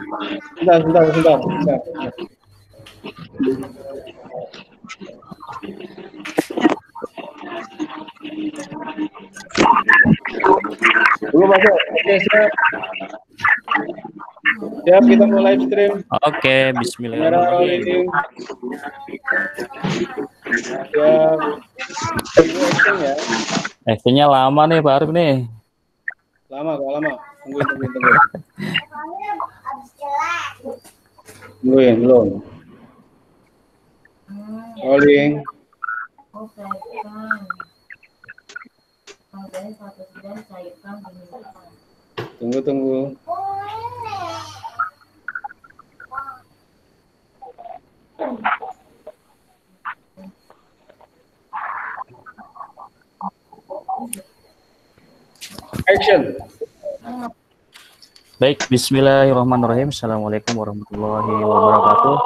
Sebentar. Dulu masuk. Oke, siap. Siap, kita mau live stream. Oke, bismillahirrahmanirrahim. Siap. Acting ya. Actingnya lama nih Pak Arif nih. Lama. Tungguin. Tungguin, belum. Rolling. Tunggu. Action. Baik, bismillahirrahmanirrahim. Assalamualaikum warahmatullahi wabarakatuh.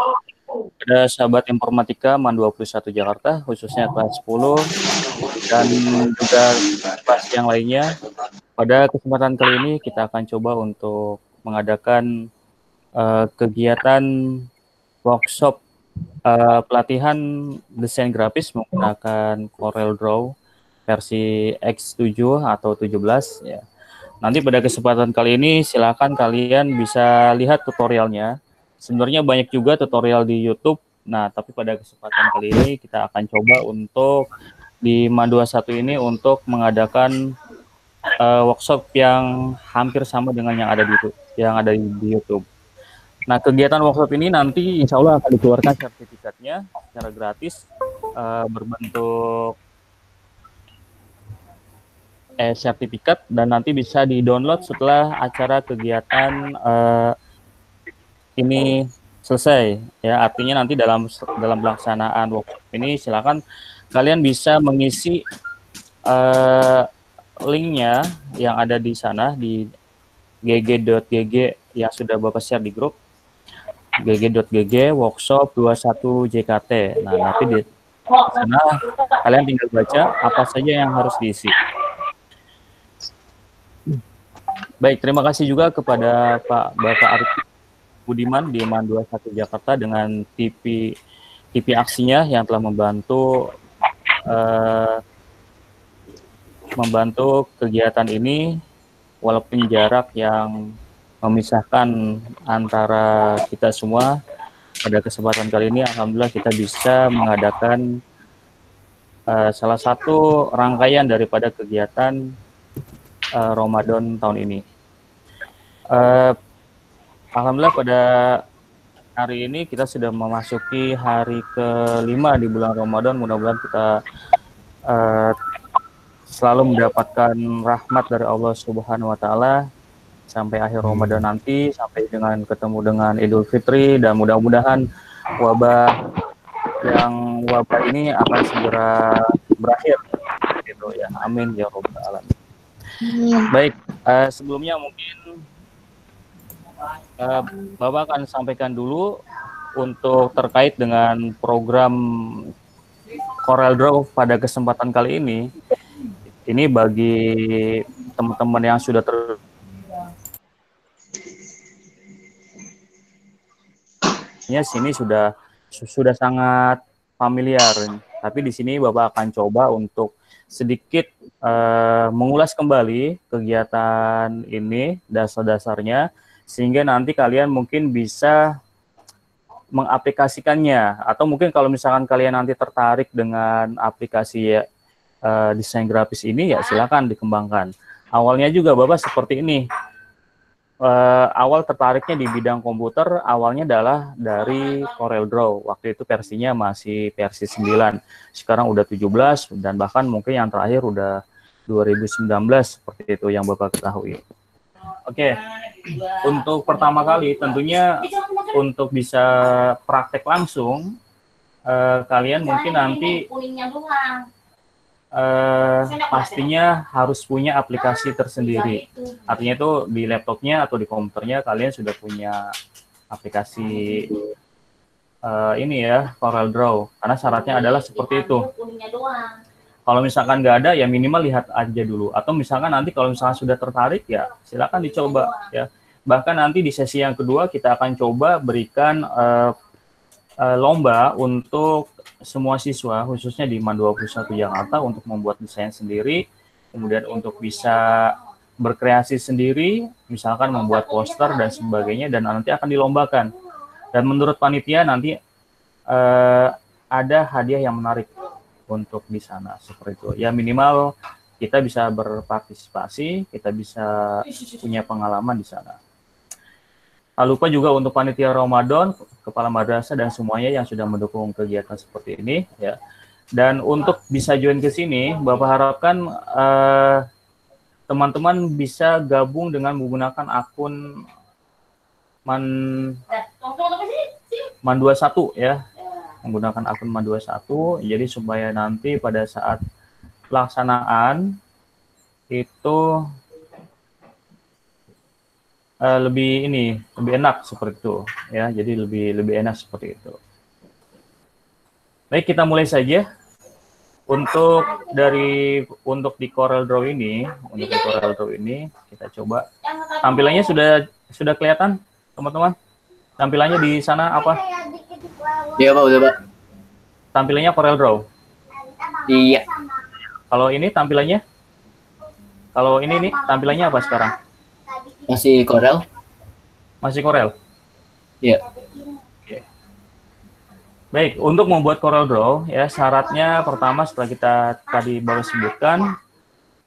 Pada sahabat informatika MAN 21 Jakarta, khususnya kelas 10 dan juga kelas yang lainnya. Pada kesempatan kali ini kita akan coba untuk mengadakan kegiatan workshop pelatihan desain grafis menggunakan CorelDRAW versi X7 atau 17 ya. Nanti pada kesempatan kali ini silakan kalian bisa lihat tutorialnya. Sebenarnya banyak juga tutorial di YouTube. Nah, tapi pada kesempatan kali ini kita akan coba untuk di MAN 21 ini untuk mengadakan workshop yang hampir sama dengan yang ada di YouTube. Nah, kegiatan workshop ini nanti insya Allah akan dikeluarkan sertifikatnya secara gratis berbentuk sertifikat dan nanti bisa di-download setelah acara kegiatan ini selesai ya. Artinya nanti dalam pelaksanaan workshop ini silakan kalian bisa mengisi linknya yang ada di sana di gg.gg yang sudah Bapak share di grup gg.gg workshop 21 JKT. Nah, nanti di sana kalian tinggal baca apa saja yang harus diisi. Baik, terima kasih juga kepada Bapak Arif Budiman di MAN 21 Jakarta dengan TV aksinya yang telah membantu kegiatan ini walaupun jarak yang memisahkan antara kita semua. Pada kesempatan kali ini alhamdulillah kita bisa mengadakan salah satu rangkaian daripada kegiatan Ramadan tahun ini. Alhamdulillah pada hari ini kita sudah memasuki hari ke-5 di bulan Ramadan. Mudah-mudahan kita selalu mendapatkan rahmat dari Allah Subhanahu wa taala sampai akhir Ramadan nanti, sampai dengan ketemu dengan Idul Fitri, dan mudah-mudahan wabah ini akan segera berakhir gitu ya. Amin ya rabbal alamin. Baik, sebelumnya mungkin Bapak akan sampaikan dulu untuk terkait dengan program CorelDRAW pada kesempatan kali ini. Ini bagi teman-teman yang sudah sini sudah sangat familiar. Tapi di sini Bapak akan coba untuk sedikit mengulas kembali kegiatan ini, dasar-dasarnya, sehingga nanti kalian mungkin bisa mengaplikasikannya. Atau mungkin kalau misalkan kalian nanti tertarik dengan aplikasi desain grafis ini, ya silakan dikembangkan. Awalnya juga Bapak seperti ini. Awal tertariknya di bidang komputer awalnya adalah dari CorelDRAW. Waktu itu versinya masih versi 9. Sekarang udah 17 dan bahkan mungkin yang terakhir udah 2019 seperti itu yang Bapak ketahui. Oke. Untuk pertama kali tentunya untuk bisa praktek langsung kalian mungkin nanti pastinya harus punya aplikasi tersendiri. Artinya itu di laptopnya atau di komputernya kalian sudah punya aplikasi ini ya, CorelDRAW. Karena syaratnya adalah seperti itu. Kalau misalkan nggak ada, ya minimal lihat aja dulu. Atau misalkan nanti kalau misalkan sudah tertarik, ya silakan dicoba ya. Bahkan nanti di sesi yang kedua kita akan coba berikan lomba untuk semua siswa, khususnya di MAN 21 Jakarta, untuk membuat desain sendiri, kemudian untuk bisa berkreasi sendiri, misalkan membuat poster dan sebagainya, dan nanti akan dilombakan. Dan menurut panitia nanti ada hadiah yang menarik untuk di sana, seperti itu. Ya minimal kita bisa berpartisipasi, kita bisa punya pengalaman di sana. Tak lupa juga untuk panitia Ramadan, kepala madrasah dan semuanya yang sudah mendukung kegiatan seperti ini, ya. Dan untuk bisa join ke sini, Bapak harapkan teman-teman bisa gabung dengan menggunakan akun MAN 21 ya, menggunakan akun MAN 21. Jadi supaya nanti pada saat pelaksanaan itu lebih enak seperti itu ya, jadi lebih enak seperti itu. Baik, kita mulai saja. Untuk di Corel Draw ini, kita coba tampilannya sudah kelihatan teman-teman. Tampilannya di sana apa? Iya Pak, udah Pak. Tampilannya Corel Draw. Iya. Kalau ini tampilannya? Kalau ini tampilannya apa sekarang? Masih Corel? Masih Corel? Iya. Oke. Baik, untuk membuat Corel Draw, ya syaratnya pertama setelah kita tadi baru sebutkan,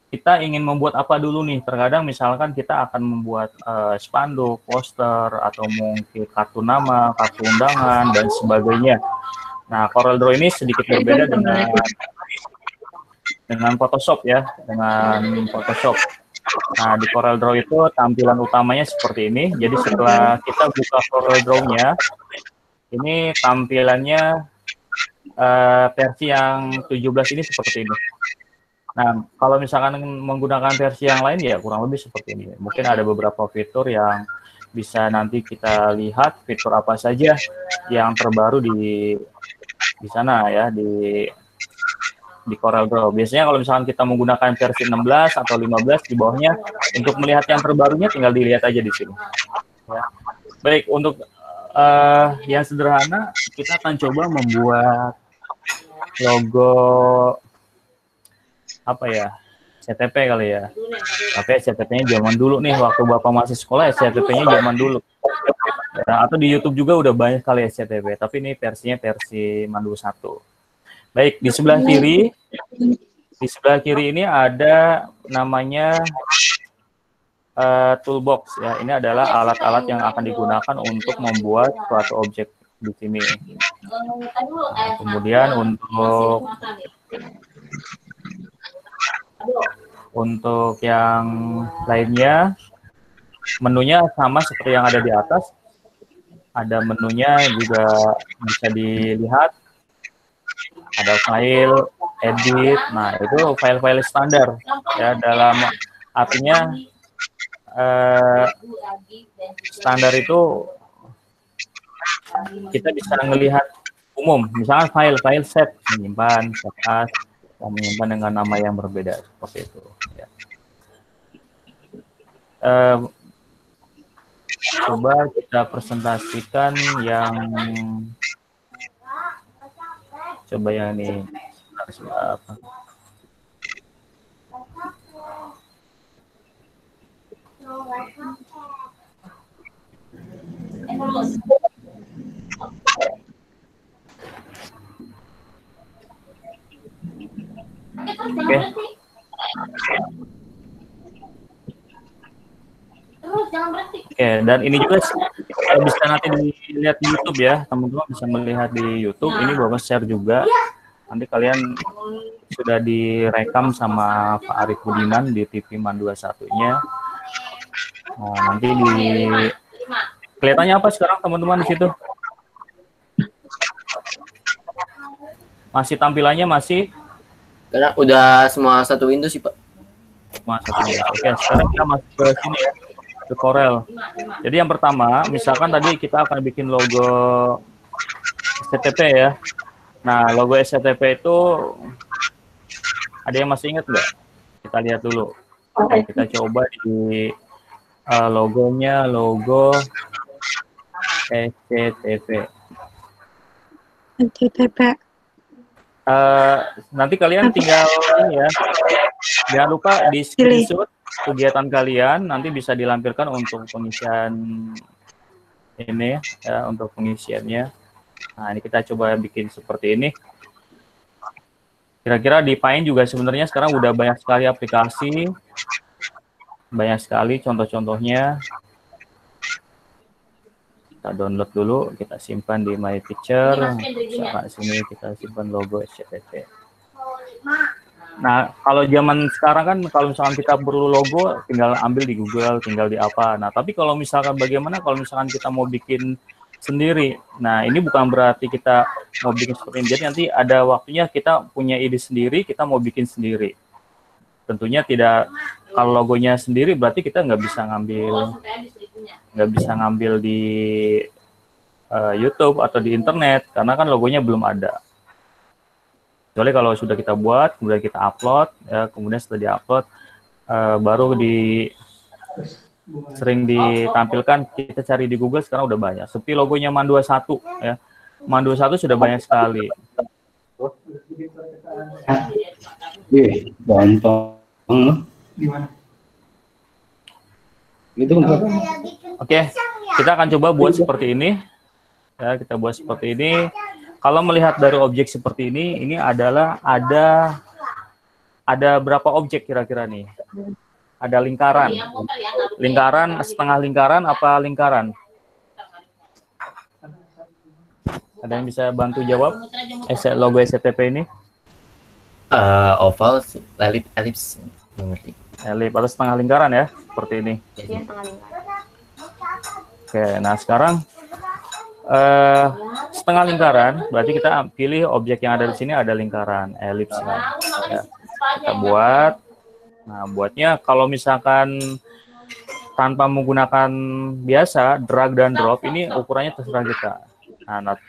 kita ingin membuat apa dulu nih? Terkadang misalkan kita akan membuat spanduk, poster, atau mungkin kartu nama, kartu undangan, dan sebagainya. Nah, Corel Draw ini sedikit berbeda dengan Photoshop ya, dengan Photoshop. Nah, di Corel Draw itu tampilan utamanya seperti ini. Jadi setelah kita buka Corel Draw-nya, ini tampilannya versi yang 17 ini seperti ini. Nah, kalau misalkan menggunakan versi yang lain ya kurang lebih seperti ini. Mungkin ada beberapa fitur yang bisa nanti kita lihat fitur apa saja yang terbaru di sana ya, di Corel Draw. Biasanya kalau misalkan kita menggunakan versi 16 atau 15, di bawahnya untuk melihat yang terbarunya tinggal dilihat aja di sini. Ya. Baik, untuk yang sederhana, kita akan coba membuat logo apa ya, SCTP kali ya. Tapi SCTP-nya zaman dulu nih, waktu Bapak masih sekolah SCTP-nya zaman dulu. Ya, atau di YouTube juga udah banyak kali SCTP, tapi ini versinya versi MAN 21. Baik, di sebelah kiri ini ada namanya toolbox ya. Ini adalah alat-alat yang akan digunakan untuk membuat suatu objek di sini. Nah, kemudian untuk yang lainnya, menunya sama seperti yang ada di atas. Ada menunya juga bisa dilihat. Ada file, edit. Nah, itu file-file standar ya, dalam artinya standar itu kita bisa melihat umum, misalnya file set, menyimpan, set as, dan menyimpan dengan nama yang berbeda seperti itu. Ya. Coba kita presentasikan yang ini apa? Oke. Oke, dan ini juga bisa nanti dilihat di YouTube ya, teman-teman bisa melihat di YouTube. Ini Bapak share juga. Nanti kalian sudah direkam sama Pak Arif Budiman di TV MAN 21-nya. Nah, nanti kelihatannya apa sekarang teman-teman di situ? Masih tampilannya masih? Karena udah semua satu Windows sih Pak. Oke, sekarang kita masuk ke sini ya, ke Corel. Jadi yang pertama, misalkan tadi kita akan bikin logo SCTP ya. Nah, logo SCTP itu ada yang masih ingat nggak? Kita lihat dulu. Oke, kita coba di logonya logo SCTV. SCTV. Nanti kalian tinggal ini ya, jangan lupa di screenshot kegiatan kalian, nanti bisa dilampirkan untuk pengisian ini ya, untuk pengisiannya. Nah, ini kita coba bikin seperti ini. Kira-kira di Paint juga sebenarnya sekarang udah banyak sekali aplikasi, banyak sekali contoh-contohnya. Kita download dulu, kita simpan di My Picture. Misalkan sini kita simpan logo SCTV. Nah, kalau zaman sekarang kan kalau misalkan kita perlu logo, tinggal ambil di Google, tinggal di apa. Nah, tapi kalau misalkan bagaimana kalau misalkan kita mau bikin sendiri. Nah, ini bukan berarti kita mau bikin seperti ini. Jadi nanti ada waktunya kita punya ide sendiri, kita mau bikin sendiri. Tentunya tidak, kalau logonya sendiri berarti kita nggak bisa ngambil di YouTube atau di internet, karena kan logonya belum ada. Kecuali kalau sudah kita buat, kemudian kita upload, ya, kemudian setelah di-upload, baru sering ditampilkan, kita cari di Google sekarang udah banyak. Seperti logonya MAN 21, ya. MAN 21 sudah banyak sekali. Gampang. Gimana? Gitu enggak? Oke, kita akan coba buat seperti ini. Ya, kita buat seperti ini. Kalau melihat dari objek seperti ini adalah ada berapa objek kira-kira nih? Ada lingkaran. Lingkaran, setengah lingkaran apa lingkaran? Ada yang bisa bantu jawab? Logo SCTV ini? Oval, ellipse, mengerti. Elip atau setengah lingkaran ya, seperti ini. Oke, nah sekarang setengah lingkaran, berarti kita pilih objek yang ada di sini ada lingkaran, elips. Ya. Kita buat, nah buatnya kalau misalkan tanpa menggunakan biasa, drag dan drop, ini ukurannya terserah kita. Nah,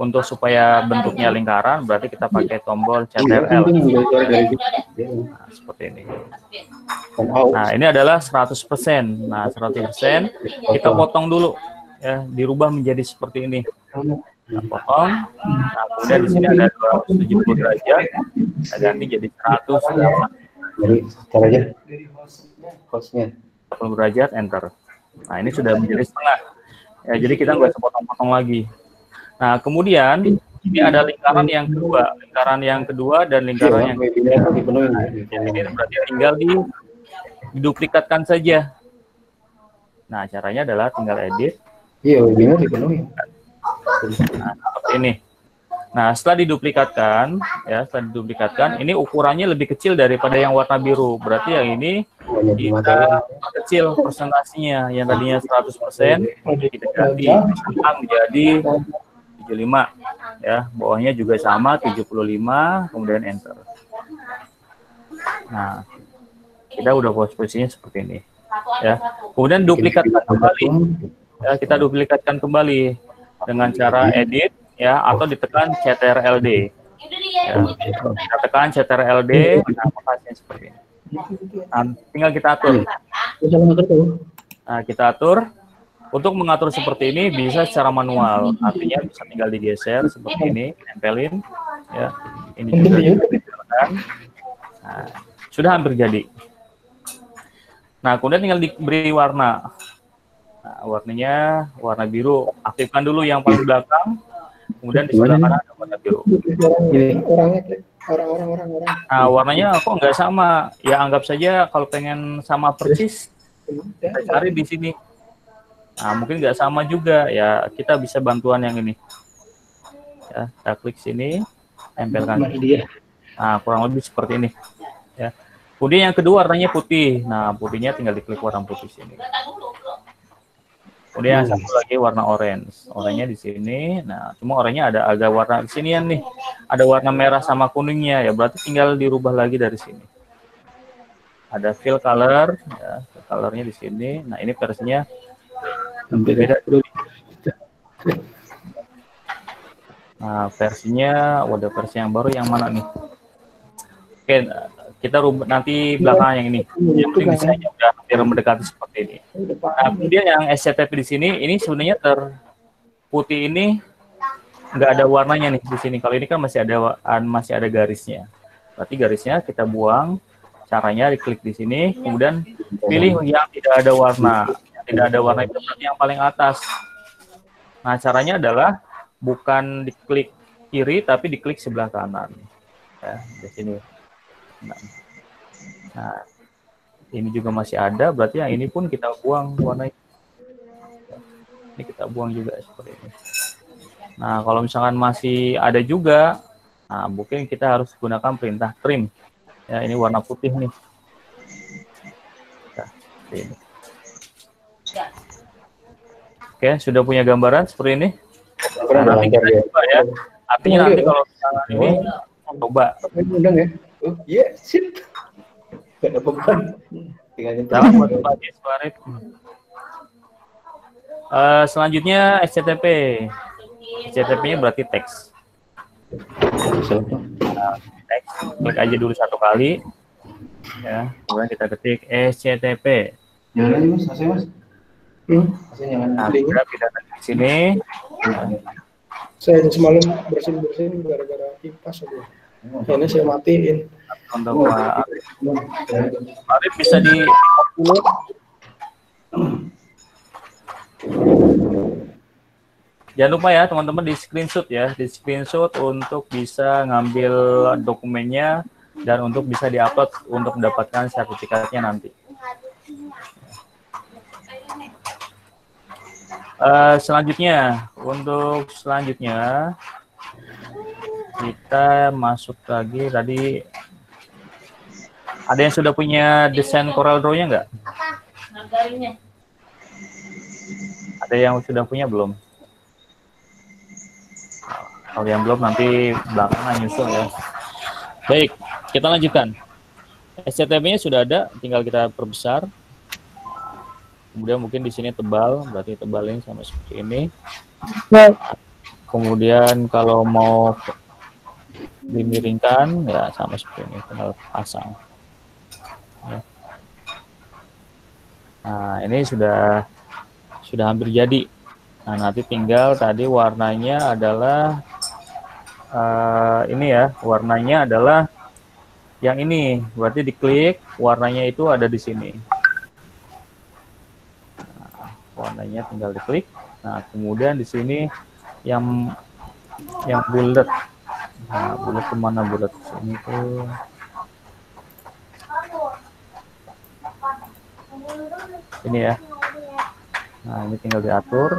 untuk supaya bentuknya lingkaran, berarti kita pakai tombol CTRL. Nah, seperti ini. Nah, ini adalah 100%. Nah, 100% kita potong dulu. Ya, dirubah menjadi seperti ini. Kita potong. Nah, kemudian di sini ada 270 derajat. Kita ganti jadi 100. Dari cara aja. Hostnya. 40 derajat, enter. Nah, ini sudah menjadi setengah. Ya, jadi kita nggak usah potong-potong lagi. Nah, kemudian ini ada lingkaran yang kedua dan lingkaran yang ketiga. Nah, ini berarti tinggal diduplikatkan saja. Nah, caranya adalah tinggal edit. Iya, webinar dipenuhi. Nah, seperti ini. Nah, setelah diduplikatkan, ini ukurannya lebih kecil daripada yang warna biru. Berarti yang ini kita kecil presentasinya. Yang tadinya 100%, kita ganti menjadi 75, ya, bawahnya juga sama 75, kemudian enter. Nah, kita udah posisinya seperti ini, ya. Kemudian duplikatkan kembali, ya, kita duplikatkan kembali dengan cara edit, ya, atau ditekan CTRL-D. Ya, kita tekan CTRL-D, nah, makanya seperti ini. Nah, tinggal kita atur. Nah, kita atur. Untuk mengatur seperti ini bisa secara manual, artinya bisa tinggal digeser seperti ini, tempelin, ya. Ini juga ditempelkan. Nah, sudah hampir jadi. Nah, kemudian tinggal diberi warna. Nah, warnanya warna biru. Aktifkan dulu yang paling belakang, kemudian di sebelah kanan ada warna biru. Orang. Nah, warnanya kok nggak sama? Ya anggap saja kalau pengen sama persis, kita cari di sini. Nah, mungkin nggak sama juga, ya kita bisa bantuan yang ini. Ya, kita klik sini, tempelkan. Nah, kurang lebih seperti ini. Ya. Kemudian yang kedua warnanya putih. Nah, putihnya tinggal diklik warna putih sini. Kemudian yang satu lagi warna orange. Oranye di sini. Nah, cuma oranye ada agak warna di sini nih. Ada warna merah sama kuningnya, ya berarti tinggal dirubah lagi dari sini. Ada fill color, ya, colornya di sini. Nah, ini versinya beda. Nah, versinya, wadah versi yang baru yang mana nih? Oke, kita rubah nanti belakangan yang ini. Yang penting desainnya udah hampir mendekati seperti ini. Nah, kemudian yang SCTP di sini, ini sebenarnya putih ini nggak ada warnanya nih di sini. Kalau ini kan masih ada garisnya. Berarti garisnya kita buang. Caranya diklik di sini, kemudian pilih yang tidak ada warna. Yang tidak ada warna itu berarti yang paling atas. Nah, caranya adalah bukan diklik kiri, tapi diklik sebelah kanan. Ya, di sini. Nah, ini juga masih ada, berarti yang ini pun kita buang warna ini kita buang juga seperti ini. Nah, kalau misalkan masih ada juga, nah mungkin kita harus gunakan perintah trim. Ya, ini warna putih nih. Nah, ini. Oke, sudah punya gambaran seperti ini. Nah, nanti kita coba ya. Artinya nanti kalau misalkan ini coba. Undang ya. Oh iya, sip. Gak ada beban. Tinggal Salam buat Pak Giswarit. Selanjutnya SCTP. SCTP-nya berarti teks. Teks, klik aja dulu satu kali. Ya, kemudian kita ketik SCTP. Jangan aja mas, AC mas. Nah, kita di sini. Saya semalam bersin-bersin gara-gara kipas aja. Ini saya matiin. Untuk Pak Arif bisa di dulu. Jangan lupa ya teman-teman di screenshot ya, di screenshot untuk bisa ngambil dokumennya dan untuk bisa diupload untuk mendapatkan sertifikatnya nanti. Selanjutnya kita masuk lagi tadi. Ada yang sudah punya desain Corel Draw-nya nggak? Ada yang sudah punya belum? Kalau yang belum nanti belakangan nyusul ya. Baik, kita lanjutkan. SCTP-nya sudah ada, tinggal kita perbesar. Kemudian mungkin di sini tebal, berarti tebal ini sama seperti ini. Kemudian kalau mau dimiringkan, ya sama seperti ini, tinggal pasang. Nah, ini sudah hampir jadi. Nah, nanti tinggal tadi warnanya adalah ini ya, warnanya adalah yang ini. Berarti diklik, warnanya itu ada di sini. Nah, warnanya tinggal diklik. Nah, kemudian di sini yang bulat. Nah, bulat kemana bulat? Ini tuh. Ini ya. Nah, ini tinggal diatur.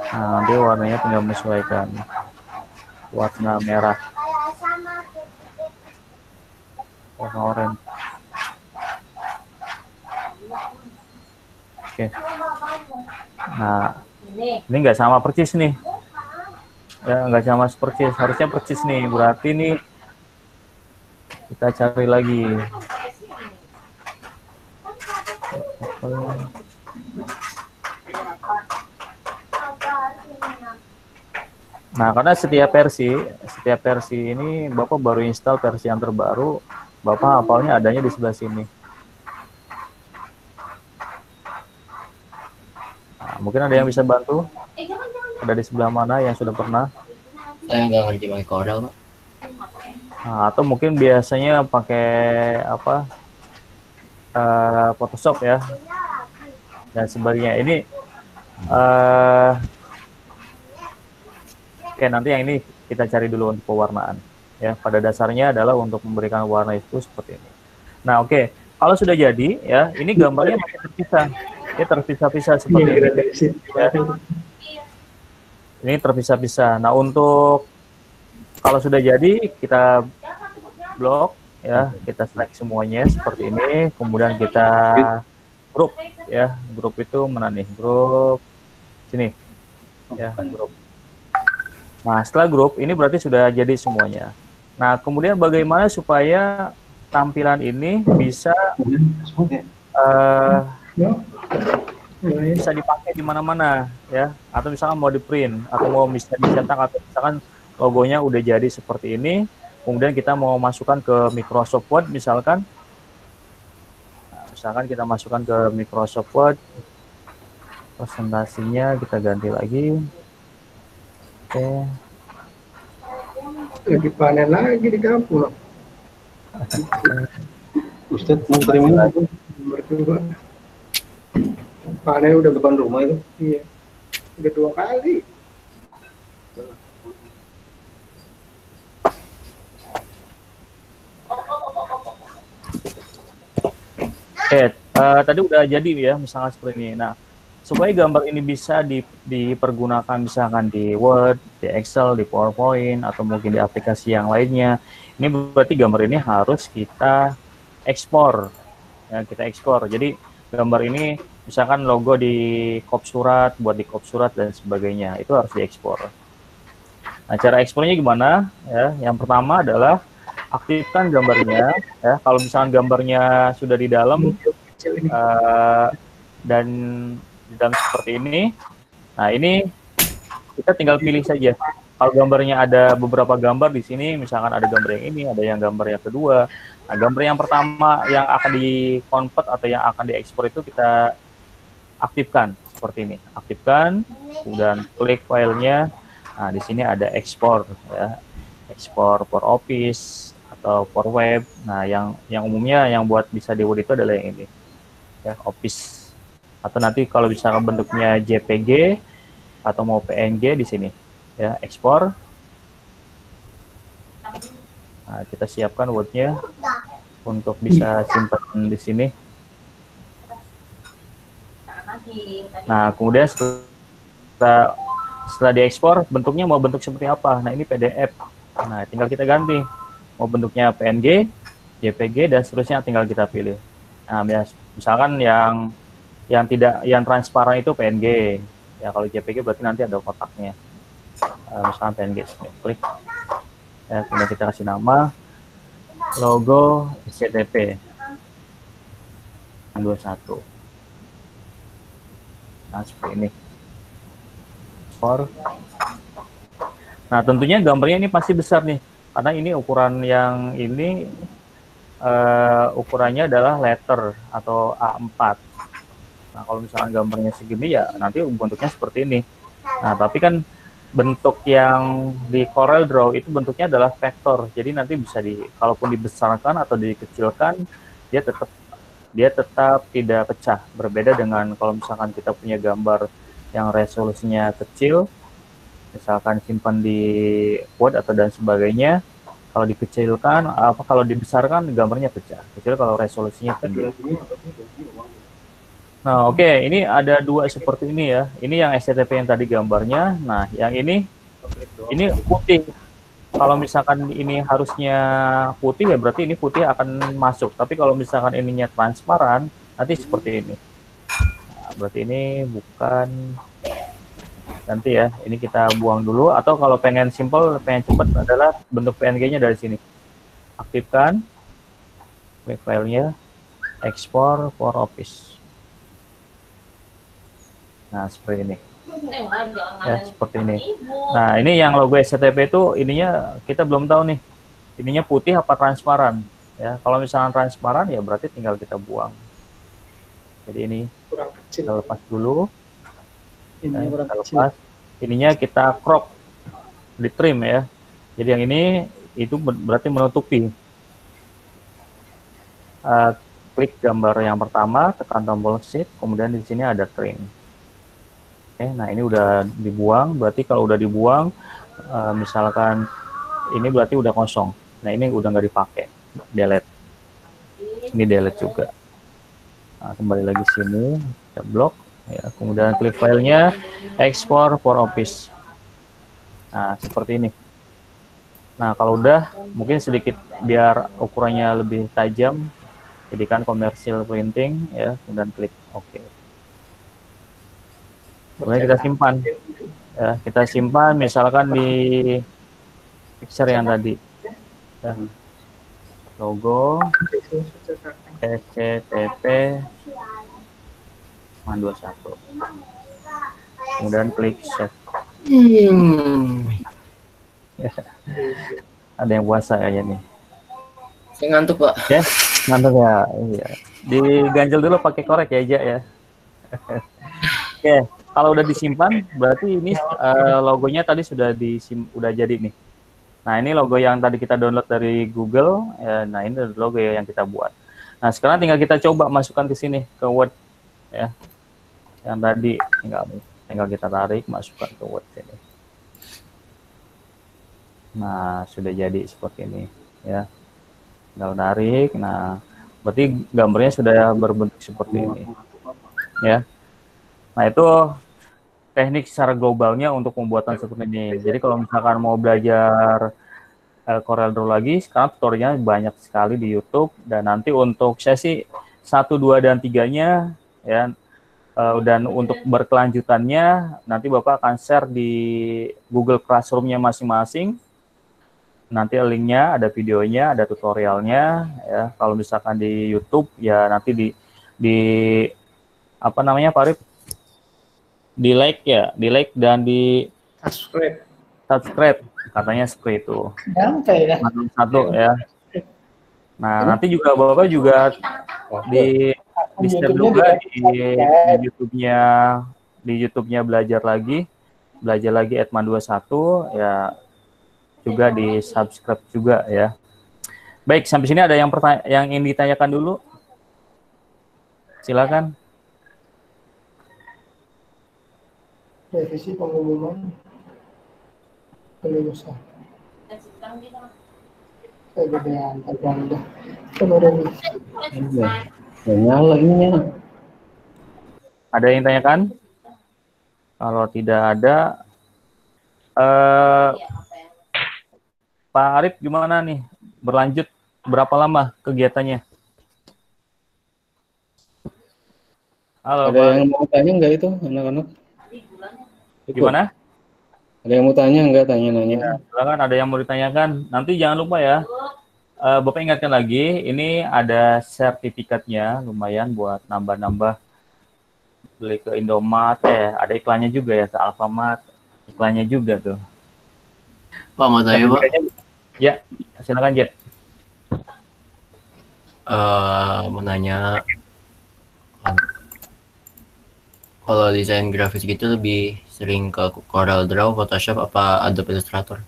Nah, nanti warnanya tinggal menyesuaikan. Warna merah. Warna oranye. Oke. Nah, ini nggak sama persis nih. Ya, nggak sama persis. Harusnya persis nih. Berarti nih kita cari lagi. Nah, karena setiap versi ini Bapak baru install versi yang terbaru, Bapak hafalnya adanya di sebelah sini. Nah, mungkin ada yang bisa bantu? Ada di sebelah mana yang sudah pernah? Saya nggak ngerti pakai Corel, Pak. Nah, atau mungkin biasanya pakai apa? Photoshop ya. Dan sebagainya. Ini oke, nanti yang ini kita cari dulu untuk pewarnaan. Ya, pada dasarnya adalah untuk memberikan warna itu seperti ini. Nah, oke. Kalau sudah jadi, ya, ini gambarnya masih terpisah. Ini terpisah-pisah seperti ini. Ya. Ini terpisah-pisah. Nah, untuk kalau sudah jadi, kita blok, ya, kita select semuanya seperti ini. Kemudian kita grup, ya. Grup itu mana nih? Grup sini, ya, grup. Nah, setelah grup, ini berarti sudah jadi semuanya. Nah, kemudian bagaimana supaya tampilan ini bisa bisa dipakai di mana-mana, ya? Atau misalkan mau di print, atau mau bisa dicetak, atau misalkan logonya udah jadi seperti ini. Kemudian kita mau masukkan ke Microsoft Word misalkan. Nah, misalkan kita masukkan ke Microsoft Word, presentasinya kita ganti lagi. Oke. Lagi panen lagi di kampung loh. Ustadz mau terima Berdua. Panen udah depan rumah itu. iya. Udah 2 kali. Oke, tadi udah jadi ya, misalnya seperti ini. Nah, supaya gambar ini bisa dipergunakan misalkan di Word, di Excel, di PowerPoint, atau mungkin di aplikasi yang lainnya, ini berarti gambar ini harus kita ekspor. Ya, kita ekspor. Jadi gambar ini misalkan logo di kop surat, buat di kop surat dan sebagainya, itu harus diekspor. Nah, cara ekspornya gimana? Ya, yang pertama adalah aktifkan gambarnya. Ya, kalau misalkan gambarnya sudah di dalam dan di dalam seperti ini, nah ini kita tinggal pilih saja. Kalau gambarnya ada beberapa gambar di sini, misalkan ada gambar yang ini, ada yang gambar yang kedua. Nah, gambar yang pertama yang akan di-convert atau yang akan diekspor itu kita aktifkan seperti ini. Aktifkan, kemudian klik filenya. Nah, di sini ada ekspor, ya, ekspor for Office atau for web. Nah, yang umumnya yang buat bisa di Word itu adalah yang ini, ya, Office. Atau nanti kalau misalkan bentuknya JPG atau mau PNG di sini, ya, ekspor. Nah, kita siapkan Word-nya untuk bisa simpan di sini. Nah, kemudian setelah diekspor, bentuknya mau bentuk seperti apa? Nah, ini PDF. Nah, tinggal kita ganti. Mau bentuknya PNG, JPG, dan seterusnya tinggal kita pilih. Nah, misalkan yang transparan itu PNG. Ya, kalau JPG berarti nanti ada kotaknya. Misalkan PNG, klik. Ya, kemudian kita kasih nama logo SCTP 21. Nah, seperti ini. Nah, tentunya gambarnya ini pasti besar nih, karena ini ukuran yang ini ukurannya adalah letter atau A4. Nah, kalau misalnya gambarnya segini ya nanti bentuknya seperti ini. Nah, tapi kan bentuk yang di Corel Draw itu bentuknya adalah vektor, jadi nanti bisa kalaupun dibesarkan atau dikecilkan, dia tetap tidak pecah. Berbeda dengan kalau misalkan kita punya gambar yang resolusinya kecil, misalkan simpan di Word atau dan sebagainya, kalau dikecilkan, kalau dibesarkan gambarnya pecah, kecuali kalau resolusinya tinggi. Nah, oke, ini ada dua seperti ini ya. Ini yang SCTP yang tadi gambarnya. Nah, yang ini putih. Kalau misalkan ini harusnya putih ya berarti ini putih akan masuk. Tapi kalau misalkan ininya transparan, nanti seperti ini. Nah, berarti ini bukan. Nanti ya, ini kita buang dulu. Atau kalau pengen simple, pengen cepat adalah bentuk PNG-nya dari sini. Aktifkan, klik filenya, export for Office. Nah, seperti ini. Ya, seperti ini. Nah, ini yang logo SCTP itu ininya kita belum tahu nih. Ininya putih apa transparan. Ya, kalau misalnya transparan ya berarti tinggal kita buang. Jadi ini kita lepas dulu. Kita lepas. Ininya kita crop, di trim ya. Jadi yang ini itu berarti menutupi. Klik gambar yang pertama, tekan tombol shift, kemudian di sini ada trim. Oke, nah ini udah dibuang. Berarti kalau udah dibuang, misalkan ini berarti udah kosong. Nah ini udah nggak dipakai, delete. Ini delete juga. Nah, kembali lagi sini, kita blok. Ya, kemudian klik filenya, export for Office. Nah, seperti ini. Nah, kalau udah, mungkin sedikit biar ukurannya lebih tajam, jadikan commercial printing, ya, kemudian klik OK. Kemudian kita simpan. Ya, kita simpan misalkan di picture yang tadi. Ya. Logo SCTP 21. Kemudian klik save. Ada yang puasa kayaknya nih. Saya ngantuk, Pak. Ya, ngantuk ya. Iya. Diganjel dulu pakai korek ya, Ja ya. Oke, kalau udah disimpan, berarti ini logonya tadi udah jadi nih. Nah, ini logo yang tadi kita download dari Google. Ya, nah, ini logo yang kita buat. Nah, sekarang tinggal kita coba masukkan ke sini, ke Word. Ya, yang tadi tinggal kita tarik, masukkan ke Word ini. Nah, sudah jadi seperti ini. Ya, tinggal tarik. Nah, berarti gambarnya sudah berbentuk seperti ini. Ya, nah itu teknik secara globalnya untuk pembuatan seperti ini. Jadi kalau misalkan mau belajar Corel Draw lagi, sekarang tutorialnya banyak sekali di YouTube. Dan nanti untuk sesi 1, 2, dan 3-nya, ya, dan untuk berkelanjutannya, nanti Bapak akan share di Google Classroom-nya masing-masing. Nanti linknya, ada videonya, ada tutorialnya. Ya. Kalau misalkan di YouTube, ya nanti di apa namanya, Pak Arif? Di like dan di subscribe katanya seperti itu. Satu ya. Nah, nanti juga Bapak juga di share juga di YouTube-nya belajar lagi Edman 21 ya, juga di subscribe juga ya. Baik, sampai sini ada yang ingin ditanyakan dulu? Silakan. Revisi pengumuman kelulusan. Kegedean terganda. Kemarin nyala ininya. Ada yang tanyakan? Kalau tidak ada, Pak Arif gimana nih? Berlanjut berapa lama kegiatannya? Halo, Ada Pak. yang mau tanya nggak itu anak-anak? Gimana? Ada yang mau tanya nggak, tanya-nanya? Ya, silakan, ada yang mau ditanyakan. Nanti jangan lupa ya, Bapak ingatkan lagi, ini ada sertifikatnya, lumayan buat nambah-nambah beli ke Indomaret, ada iklannya juga ya, ke Alfamart, iklannya juga tuh. Pak, mau tanya, Pak? Ya, silakan, Jet. Mau nanya, kalau desain grafis gitu lebih sering ke Corel Draw, Photoshop, apa Adobe Illustrator?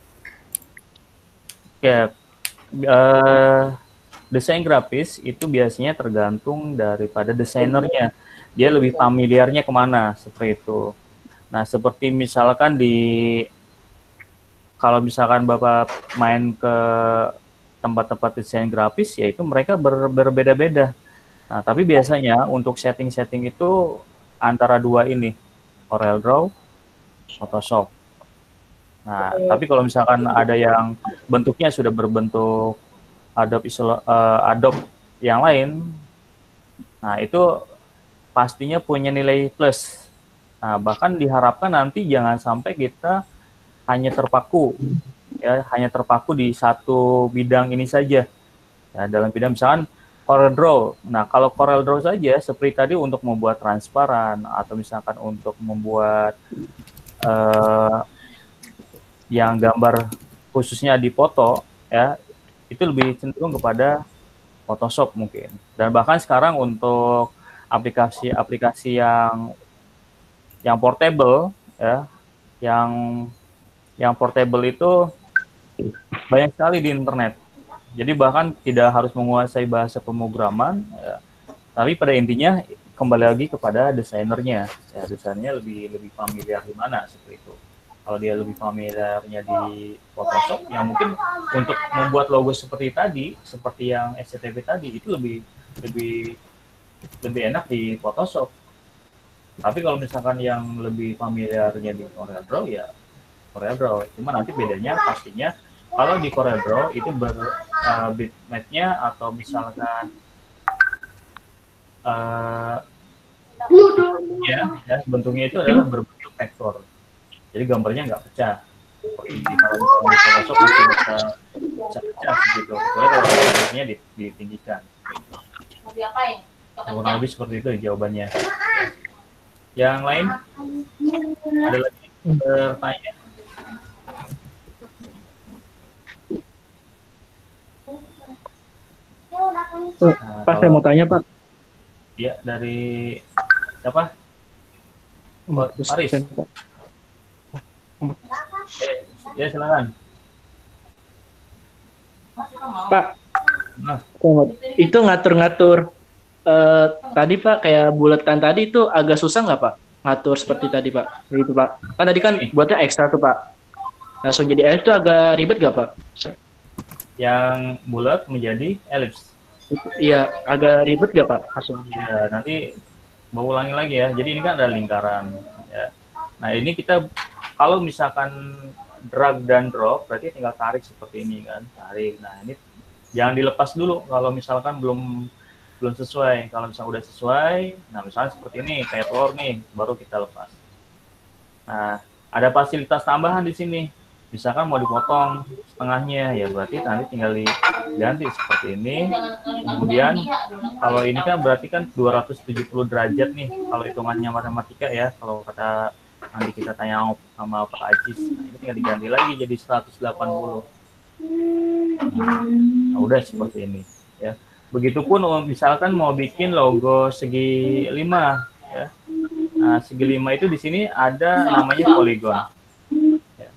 Ya, desain grafis itu biasanya tergantung daripada desainernya. Dia lebih familiarnya kemana, seperti itu. Nah, seperti misalkan kalau misalkan Bapak main ke tempat-tempat desain grafis, ya itu mereka berbeda-beda. Nah, tapi biasanya untuk setting-setting itu antara dua ini, Corel Draw, Photoshop. Nah, tapi kalau misalkan ada yang bentuknya sudah berbentuk Adobe yang lain, nah itu pastinya punya nilai plus. Nah, bahkan diharapkan nanti jangan sampai kita hanya terpaku di satu bidang ini saja. Ya, dalam bidang misalkan Corel Draw. Nah, kalau Corel Draw saja seperti tadi untuk membuat transparan atau misalkan untuk membuat yang gambar khususnya di foto, ya itu lebih cenderung kepada Photoshop mungkin. Dan bahkan sekarang untuk aplikasi-aplikasi yang portable, ya, yang portable itu banyak sekali di internet. Jadi bahkan tidak harus menguasai bahasa pemrograman, ya, tapi pada intinya kembali lagi kepada desainernya. Ya, desainernya lebih familiar di mana seperti itu. Kalau dia lebih familiarnya di Photoshop, yang mungkin untuk membuat logo seperti tadi, seperti yang SCTV tadi, itu lebih enak di Photoshop. Tapi kalau misalkan yang lebih familiarnya di Corel Draw, ya Corel Draw. Cuma nanti bedanya pastinya kalau di Corel Draw itu bitmap-nya atau misalkan bentuknya itu adalah berbentuk vektor. Jadi gambarnya nggak pecah. Seperti kalau misalnya di Photoshop masih bisa pecah gitu. Kecuali kalau bentuknya ditinggikan. Kurang lebih seperti itu jawabannya. Yang lain? Ada lagi bertanya? Nah, Pak, saya mau tanya, Pak. ya dari siapa? Terus, Aris. Pak. Ya silakan. Pak, Nah, itu ngatur-ngatur tadi Pak, kayak buletan tadi itu agak susah nggak Pak? Ngatur seperti tadi Pak. Gitu Pak. Kan tadi kan buatnya ekstra tuh Pak. Langsung jadi itu agak ribet nggak Pak? yang bulat menjadi elips. Iya, agak ribet nggak Pak? Langsung. Ya, nanti mau ulangi lagi ya. Jadi ini kan ada lingkaran. Ya. Nah ini kita kalau misalkan drag dan drop, berarti tinggal tarik seperti ini kan, tarik. Nah ini jangan dilepas dulu kalau misalkan belum sesuai. Kalau misalnya udah sesuai, nah misalnya seperti ini kayak telur nih, baru kita lepas. Nah ada fasilitas tambahan di sini. Misalkan mau dipotong setengahnya, ya berarti nanti tinggal diganti seperti ini. Kemudian kalau ini kan berarti kan 270 derajat nih, kalau hitungannya matematika ya, kalau kata nanti kita tanya sama Pak Ajis, nah ini tinggal diganti lagi jadi 180. Nah, udah seperti ini ya. Begitupun misalkan mau bikin logo segi 5 ya. Nah, segi 5 itu di sini ada namanya poligon. Ya.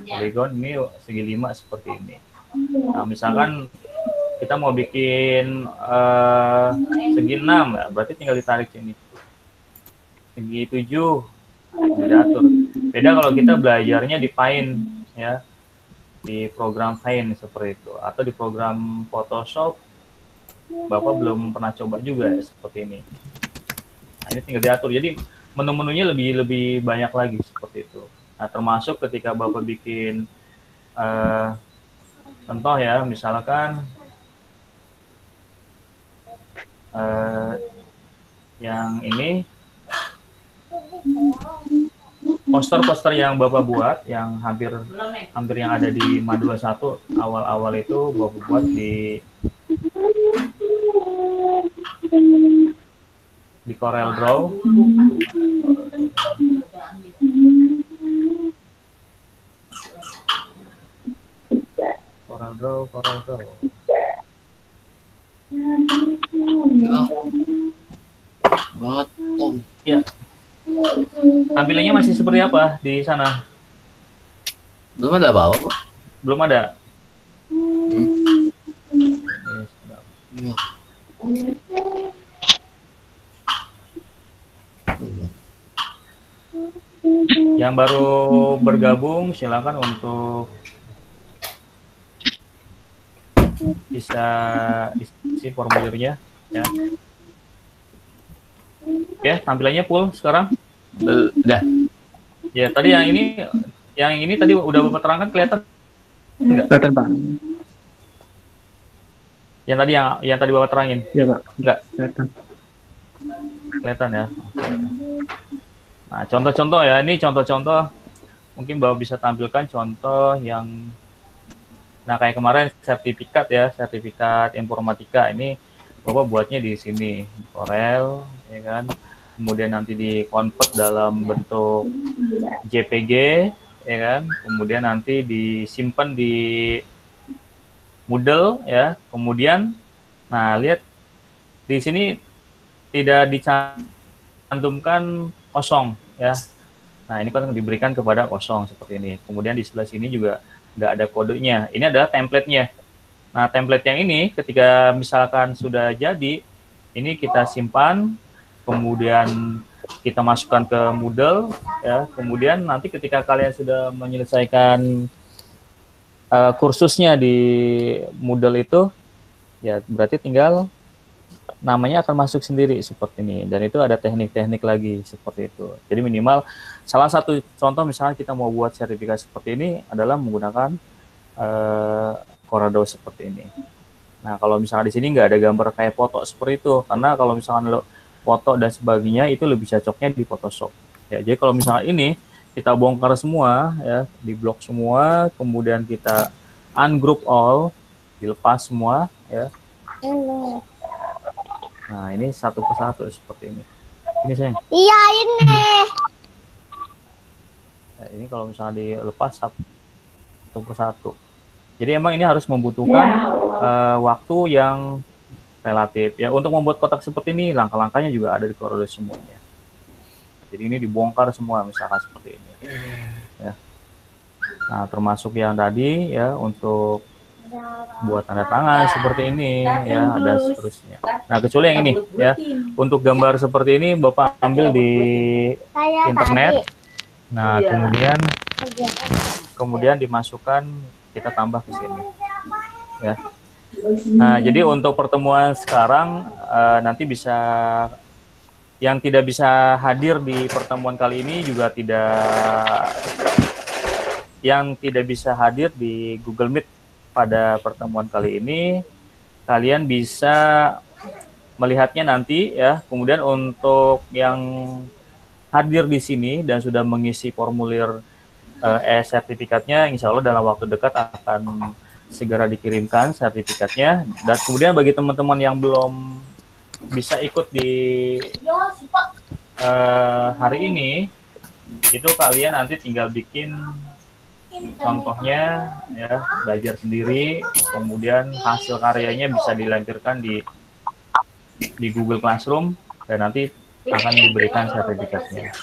Poligon ini segi 5 seperti ini. Nah, misalkan kita mau bikin segi 6 ya, berarti tinggal ditarik sini. Segi 7 diatur. Beda kalau kita belajarnya di Paint ya. Di program Paint seperti itu atau di program Photoshop. Bapak belum pernah coba juga ya, seperti ini. Nah, ini tinggal diatur. Jadi menu-menunya lebih banyak lagi seperti itu. Nah, termasuk ketika Bapak bikin contoh ya, misalkan yang ini poster-poster yang Bapak buat yang hampir yang ada di MA21 awal-awal itu Bapak buat di Corel Draw. Corel Draw. Banget, Om. Ya. Tampilannya masih seperti apa di sana? Belum ada apa-apa. Belum ada. Iya. Yang baru bergabung silakan untuk bisa isi formulirnya ya. Oke, tampilannya full sekarang. Udah. Ya, tadi yang ini tadi udah Bapak terangkan kelihatan enggak? Kelihatan Pak. Yang tadi Bapak terangin. Iya Pak. Enggak. Kelihatan ya. Nah, contoh-contoh ya, ini contoh-contoh mungkin Bapak bisa tampilkan contoh yang kayak kemarin sertifikat informatika ini Bapak buatnya di sini, di Corel ya kan. Kemudian nanti di-convert dalam bentuk JPG ya kan. Kemudian nanti disimpan di Moodle ya. Kemudian lihat di sini tidak dicantumkan kosong ya. Nah, ini kan diberikan kepada kosong seperti ini. Kemudian di sebelah sini juga nggak ada kodenya. Ini adalah template-nya. Nah, template yang ini ketika misalkan sudah jadi, ini kita simpan, kemudian kita masukkan ke Moodle ya. Kemudian nanti ketika kalian sudah menyelesaikan kursusnya di Moodle itu, ya berarti tinggal namanya akan masuk sendiri seperti ini, dan itu ada teknik-teknik lagi seperti itu. Jadi minimal salah satu contoh misalnya kita mau buat sertifikat seperti ini adalah menggunakan Corel Draw seperti ini. Nah, kalau misalnya di sini nggak ada gambar kayak foto seperti itu, karena kalau misalnya foto dan sebagainya itu lebih cocoknya di Photoshop. Ya, jadi kalau misalnya ini kita bongkar semua ya, di blok semua, kemudian kita ungroup all, dilepas semua ya. Nah, ini satu persatu seperti ini. Ini sayang. Iya, ini. Nah, ini kalau misalnya dilepas satu persatu. Jadi emang ini harus membutuhkan waktu yang relatif. Ya, untuk membuat kotak seperti ini, langkah-langkahnya juga ada di Corel semuanya. Jadi ini dibongkar semua, misalkan seperti ini. Ya. Nah, termasuk yang tadi ya untuk buat tanda tangan seperti ini ya, ada seterusnya. Nah, kecuali yang ini ya. Untuk gambar seperti ini Bapak ambil di internet. Nah, kemudian dimasukkan, kita tambah ke sini. Ya. Nah, jadi untuk pertemuan sekarang nanti bisa yang tidak bisa hadir di pertemuan kali ini juga yang tidak bisa hadir di Google Meet pada pertemuan kali ini, kalian bisa melihatnya nanti ya. Kemudian untuk yang hadir di sini dan sudah mengisi formulir sertifikatnya, insya Allah dalam waktu dekat akan segera dikirimkan sertifikatnya. Dan kemudian bagi teman-teman yang belum bisa ikut di hari ini, itu kalian nanti tinggal bikin contohnya ya, belajar sendiri, kemudian hasil karyanya bisa dilampirkan di Google Classroom dan nanti akan diberikan sertifikatnya.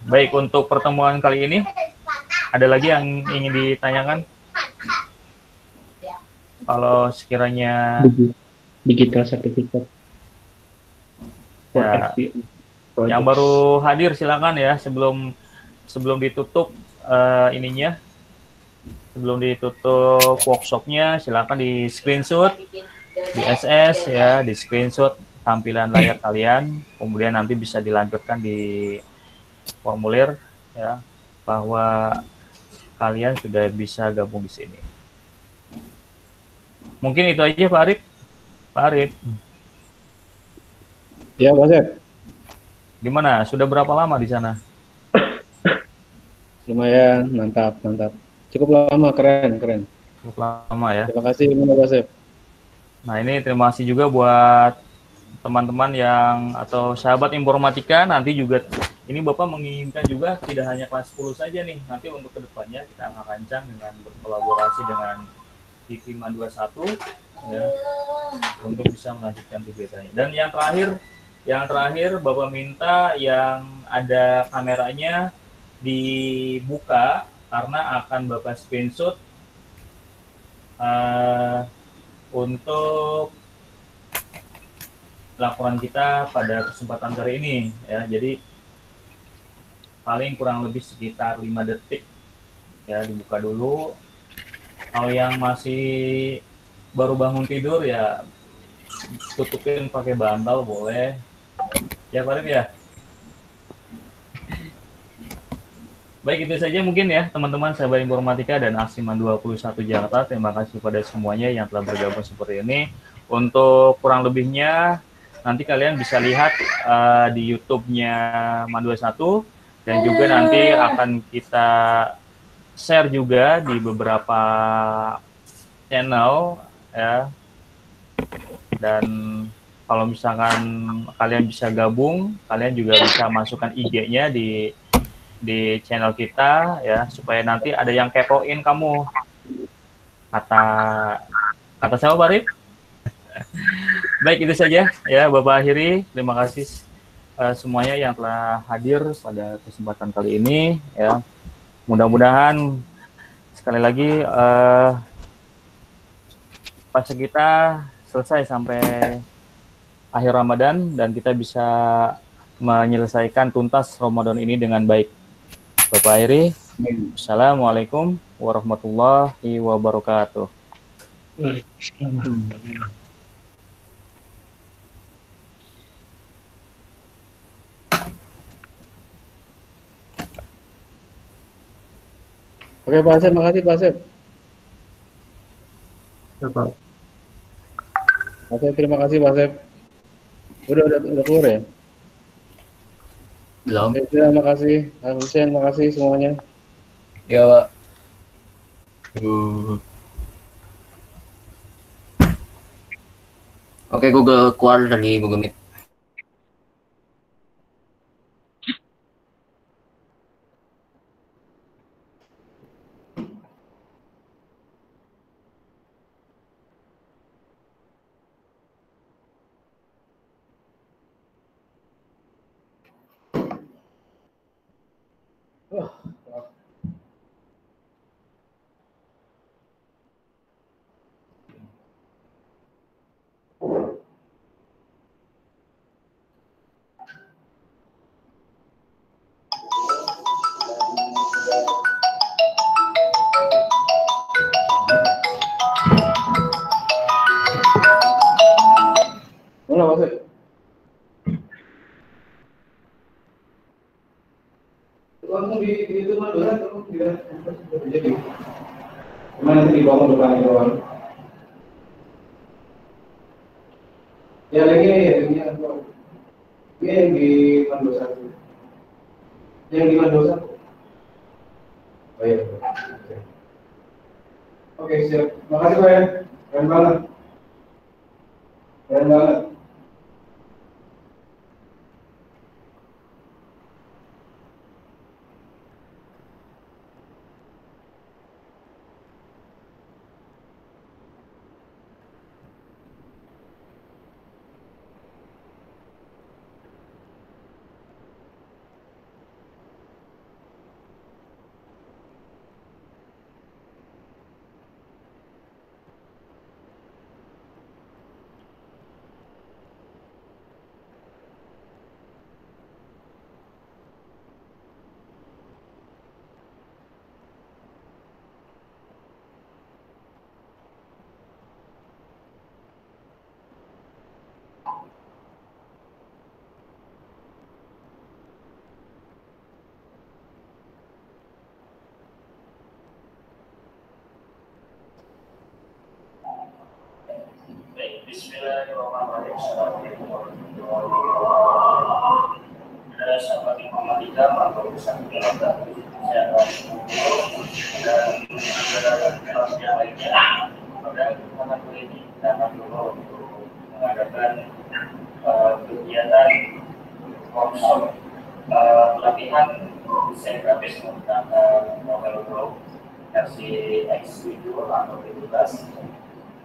Baik, untuk pertemuan kali ini ada lagi yang ingin ditanyakan? Kalau sekiranya digital certificate ya, yang baru hadir silakan ya, sebelum ditutup ininya, sebelum ditutup workshopnya, silakan di screenshot di SS ya, di screenshot tampilan layar kalian, kemudian nanti bisa dilanjutkan di formulir ya, bahwa kalian sudah bisa gabung di sini. Mungkin itu aja Pak Arif. Pak Arif. Ya, Pak Sep. Gimana? Sudah berapa lama di sana? Lumayan, mantap. Cukup lama, keren. Cukup lama ya. Terima kasih, Pak Sep. Nah, ini terima kasih juga buat teman-teman yang atau sahabat informatika. Nanti juga ini Bapak menginginkan juga tidak hanya kelas 10 saja nih. Nanti untuk kedepannya kita akan rancang dengan berkolaborasi dengan TV 21 ya, untuk bisa melanjutkan kegiatannya. Dan yang terakhir Bapak minta yang ada kameranya dibuka karena akan Bapak screenshot untuk laporan kita pada kesempatan kali ini ya. Jadi paling kurang lebih sekitar 5 detik ya, dibuka dulu. Kalau yang masih baru bangun tidur ya tutupin pakai bantal boleh ya Pak Arif ya. Baik, itu saja mungkin ya teman-teman sahabat informatika dan Aksiman 21 Jakarta. Terima kasih pada semuanya yang telah bergabung seperti ini. Untuk kurang lebihnya nanti kalian bisa lihat di YouTube-nya Man21 dan juga nanti akan kita share juga di beberapa channel ya. Dan kalau misalkan kalian bisa gabung, kalian juga bisa masukkan IG-nya di channel kita ya, supaya nanti ada yang kepoin kamu. Kata saya Pak Arif. Baik, itu saja ya Bapak akhiri. Terima kasih semuanya yang telah hadir pada kesempatan kali ini ya. Mudah-mudahan sekali lagi puasa kita selesai sampai akhir Ramadan dan kita bisa menyelesaikan tuntas Ramadan ini dengan baik. Bapak akhiri. Assalamualaikum warahmatullahi wabarakatuh. Oke, Pak Sep, makasih Pak Sep. Pak Sep, terima kasih Pak Sep. Udah keluar ya? Belum. Oke, terima kasih. Hussein, makasih semuanya. Ya, Pak. Oke, Google keluar dari Google Meet. Wah, mana maksud? Langsung di itu mah dulu tidak jadi. Cuma nanti dibangun depan itu doang. Ya lagi apa? Dia yang di Mendoza. Yang di Mendoza. Oh iya. Oke, siap. Makasih Pak ya. Keren banget. Keren banget. Baik, bismillahirrahmanirrahim. Assalamualaikum warahmatullahi wabarakatuh. Sahabat informatika, berurusan kegiatan saya dan kelasnya lainnya. Pada kesempatan kali ini kita akan coba untuk mengadakan kegiatan workshop pelatihan desain grafis menggunakan Novel Pro versi X7 atau 17.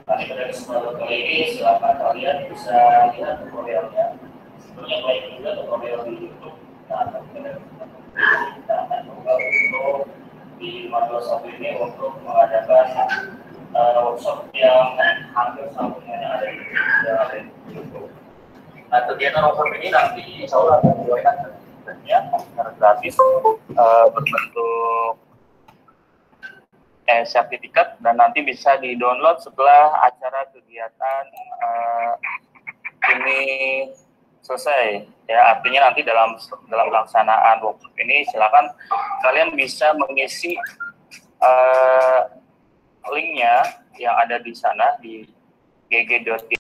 Pada kesempatan kali ini silakan kalian bisa lihat tutorialnya. Sebenarnya baik juga tutorial di YouTube. Kita akan coba untuk di modul 1 ini untuk mengadakan workshop yang hampir sama dengan yang ada di YouTube. Nah, kegiatan workshop ini nanti insya Allah akan dilakukan secara gratis berbentuk sertifikat dan nanti bisa di-download setelah acara kegiatan ini selesai. Ya, artinya nanti dalam pelaksanaan workshop ini silakan kalian bisa mengisi linknya yang ada di sana di gg.id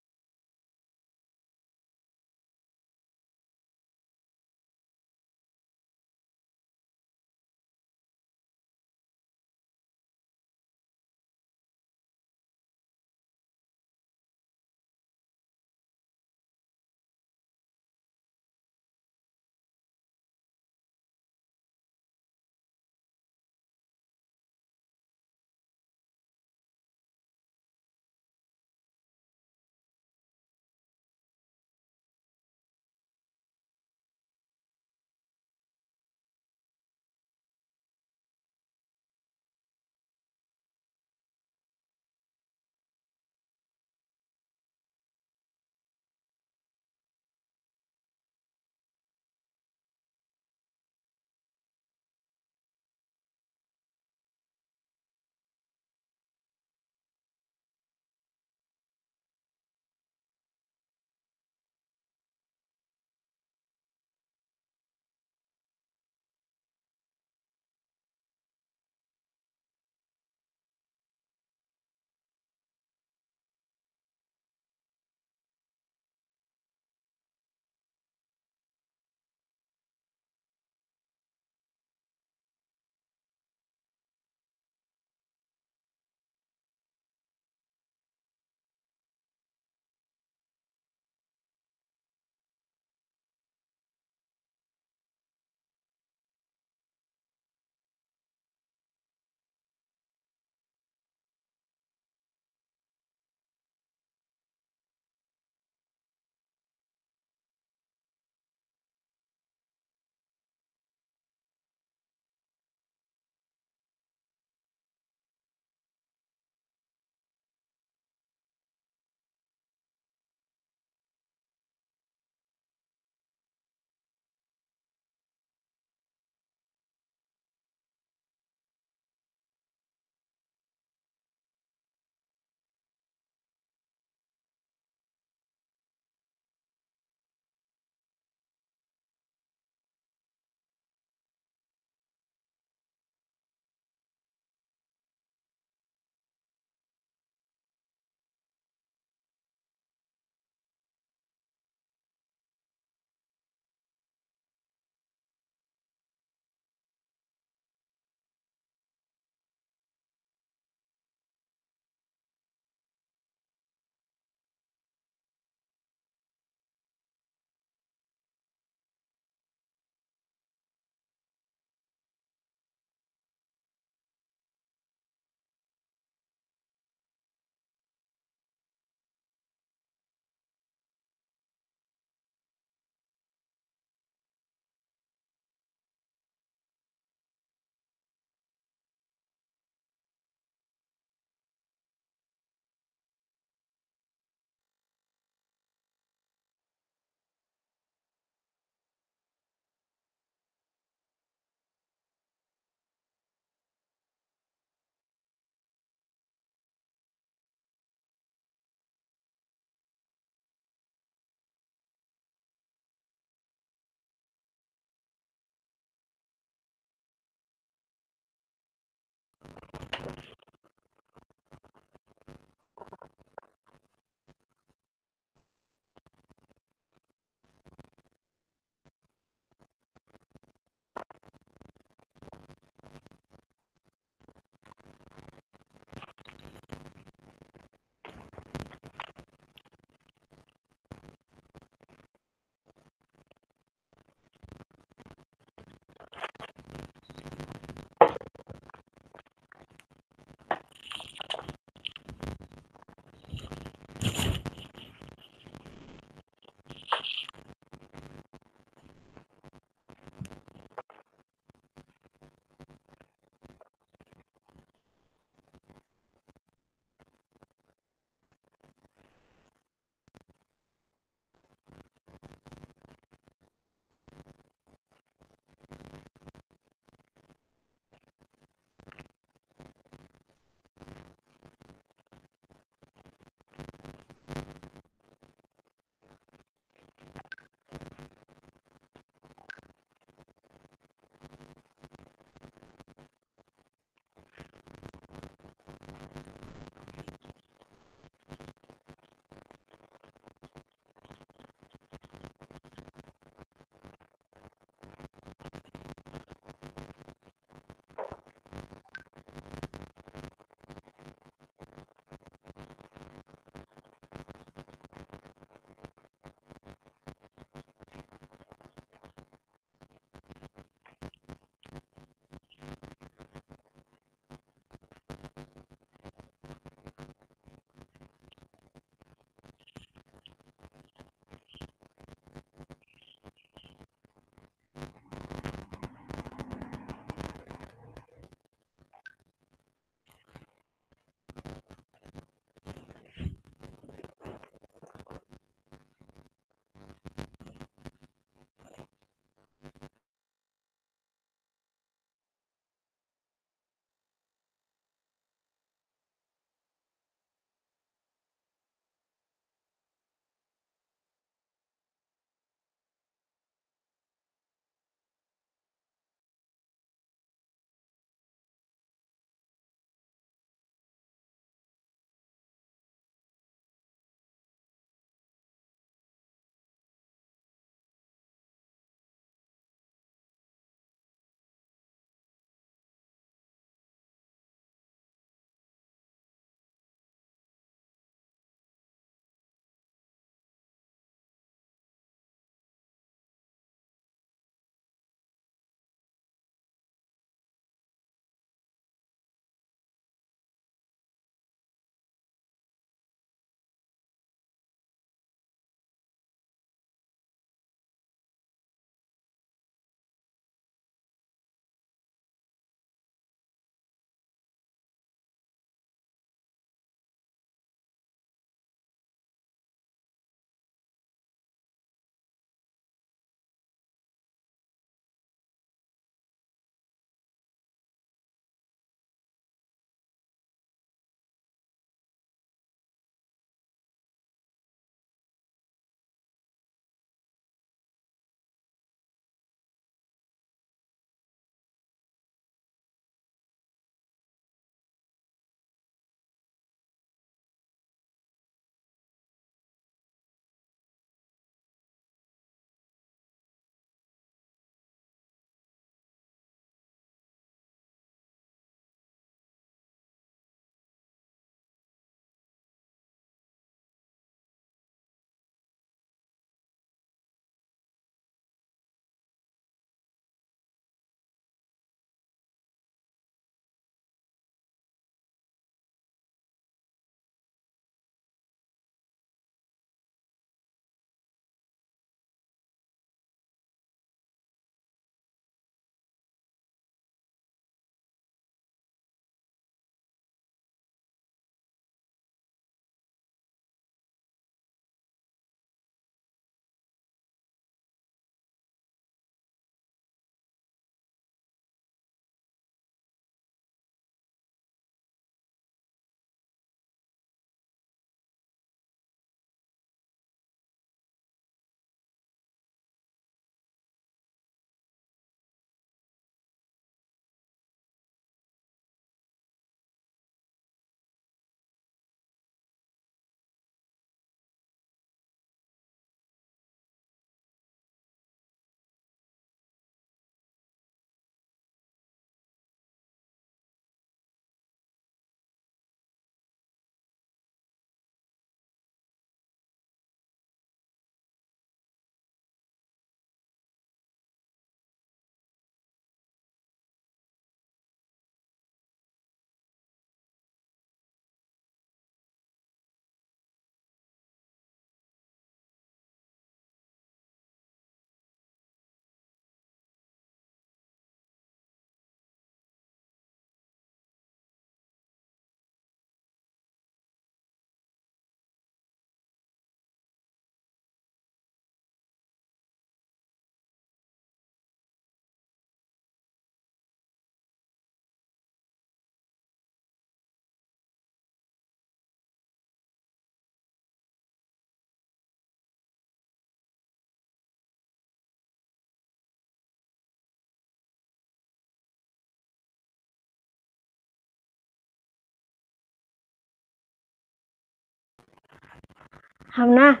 Hamnah,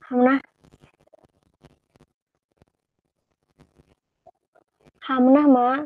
Hamnah, Hamnah, Ma.